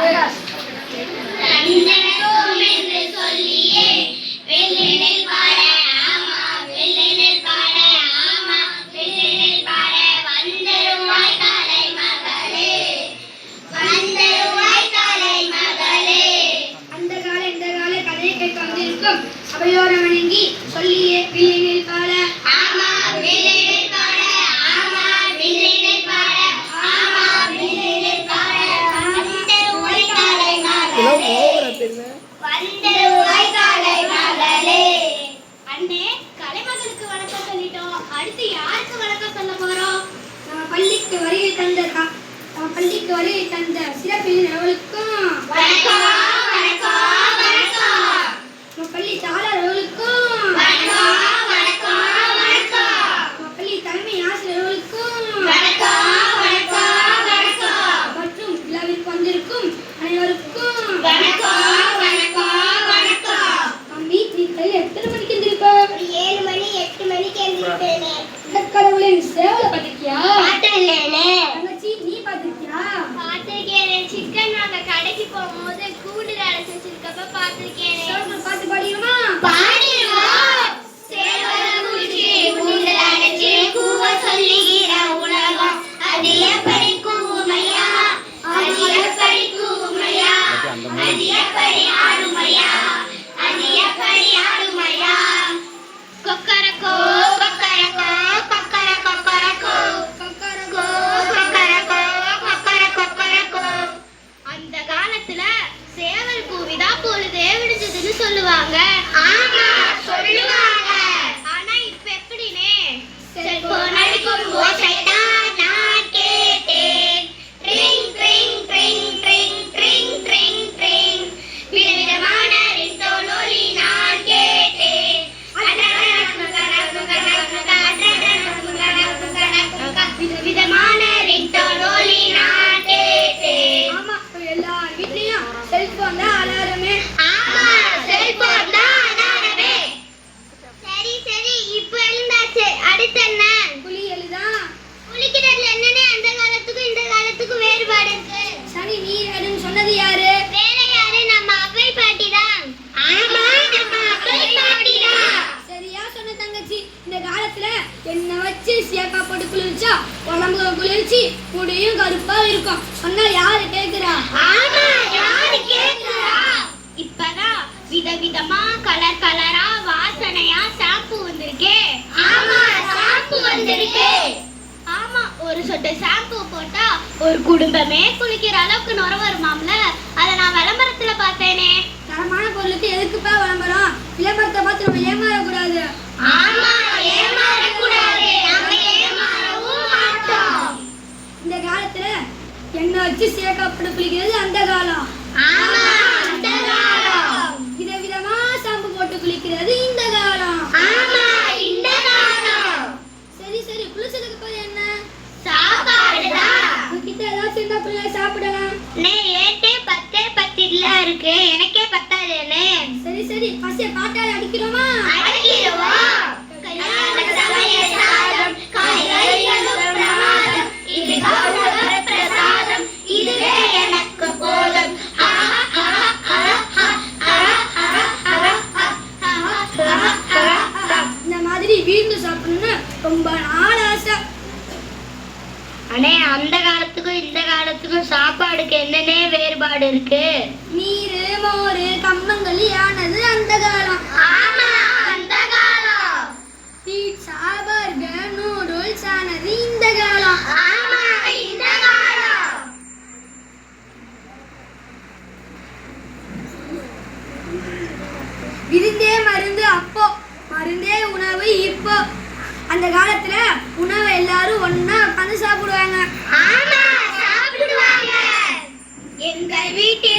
அவையோரம் வணங்கி சொல்லியே வில்லினில் பாட ஆமா வில்லினில் பாட ஆமா வில்லினில் பாட ஆமா வில்லினில் பாட வந்தருவாய் காலை மகளே. அண்ணே, கலைமகளுக்கு வணக்கம் சொல்லிட்டோம். அடுத்து யாருக்கு வணக்கம் சொல்ல போறோம்? நம்ம பள்ளிக்கு வருகை தந்த சிறப்பில் அவளுக்கும் வணக்கம் வணக்கம் வணக்கம். நம்ம பள்ளி தாளர் அவர்களுக்கும் வணக்கம் வணக்கம் வணக்கம். நம்ம பள்ளி தலைமை ஆசிரியர் அவர்களுக்கும் வணக்கம் வணக்கம் வணக்கம். மற்றும் விழாவிற்கு வந்திருக்கும் அனைவருக்கும் வணக்கம் வணக்கம் வணக்கம். மம்மி, நீ காலையில் எத்தனை மணிக்கு எந்திரிப்ப? 7 மணி 8 மணிக்கு எந்திரிப்பேனே. கடவுளின் சேவலை பார்த்திருக்கியா? பார்த்தேனே. தங்கச்சி, நீ பார்த்திருக்கியா? பார்த்திருக்கேன். சிக்கன் வாங்க கடைக்கு போகும்போது கூண்டு அடைச்சு வச்சிருக்கப்ப பார்த்திருக்கேன். பாட்டு பாடிடுமா? பாடிடுவோம். சேவலை குடிச்சு கூண்டு அடைச்சு கூவ சொல்லுகிற உலகம் அது எப்படி கூவுமையா? அது எப்படி கூவுமையா? அது எப்படி ஆடுமையா? அது எப்படி ஆடுமையா? கொக்கரக்கோ கொக்கரக்கோ கொக்கர கொக்கரக்கோ கொக்கரக்கோ கொக்கரக்கோ கொக்கர கொக்கரக்கோ. அந்த காலத்துல சேவல் கூவிதான் பொழுதே விடிஞ்சதுன்னு சொல்லுவாங்க. ஆமா சொல்லுவாங்க. ஆனா இப்ப எப்படினே? செல்போன் அடிக்கும் ஓசைதான் நான் கேட்டேன். Drink drink drink drink drink drink drink. விதவிதமான ரிங்டோன் ஒலி நான் கேட்டேன். விதவிதமான ரிங்டோன் ஒலி நான் கேட்டேன். ஆமா, எல்லார் வீட்லயும் செல்போன் தான் அலாரமே. ஆமா, செல்போன் தான் அலாரமே. சரி சரி, இப்போ எழுந்தாச்சு. அடுத்து என்ன? குளி எழுதா. குளிக்கிறதுல என்னன்னே அந்த காலத்துக்கும் இந்த காலத்துக்கும் வேறுபாடு இருக்கு. சரி, நீ யாருன்னு சொன்னது யாரு? வேற யாரு? நம்ம அவ்வை பாட்டி தான். ஆமா, நம்ம அவ்வை பாட்டி தான். சரியா சொன்ன தங்கச்சி. இந்த காலத்துல என்ன வச்சு சேக்கா போட்டு குளிர்ச்சா உடம்புல குளிர்ச்சி முடியும் கருப்பா இருக்கும். சொன்னா யாரு கேக்குறா? ஆமா, யாரு கேக்குறா? இப்பதான் விதவிதமா கலர் கலரா வாசனையா ஷாம்பு வந்திருக்கே. ஆமா, ஷாம்பு வந்திருக்கே. ஆமா, ஒரு சொட்டு ஷாம்பு போட்டா ஒரு குடும்பமே குளிக்கிற அளவுக்கு நுர வருமாம்ல. அத நான் விளம்பரத்துல பார்த்தேனே. தரமான பொருளுக்கு எதுக்குப்பா விளம்பரம்? விளம்பரத்தை பார்த்து நம்ம ஏமாறக்கூடாது. ஆமா, ஏமாறக்கூடாது. நாம ஏமாறவும் மாட்டோம். இந்த காலத்துல என்ன வச்சு சேக்காப்பட குளிக்கிறது அந்த காலம். ஆமா, அந்த காலம். விதவிதமா ஷாம்பு போட்டு குளிக்கிறது இந்த காலம். ஆமா, இந்த காலம். சரி சரி, குளிச்சதுக்கு அப்புறம் என்ன? சாப்பாடுதான். கிட்ட ஏதாவது இருந்தா பிள்ளை சாப்பிடலாம். நே ஏட்டே 10 இருக்கு. எனக்கே பத்தாதேனே. சரி சரி, பசிய பாட்டால அடிக்கிறோமா? அடிக்கிறோம். கல்யாண சமய சாதம் காய்கறிகளும் பிரமாதம். இது கௌரவ பிரசாதம். இதுவே எனக்கு போதும். இந்த மாதிரி வீந்து சாப்பிடணும்னு ரொம்ப நாள் ஆசை. அண்ணே, அந்த காலத்துக்கும் இந்த காலத்துக்கும் சாப்பாடுக்கு என்னன்னே வேறுபாடு இருக்கு? நீரு மோரு கம்மங்களி ஆனது அந்த காலம். ஆமா, அந்த காலம். பீட்சா பர்கர் நூடுல்ஸ் ஆனது இந்த காலம். ஆமா, இந்த காலம். விருந்தே மருந்து அப்போ, மருந்தே உணவு இப்போ. அந்த காலத்துல உணவை எல்லாரும் ஒண்ணா உட்கார்ந்து சாப்பிடுவாங்க. ஆமா, சாப்பிடுவாங்க. எங்கள் வீட்டில்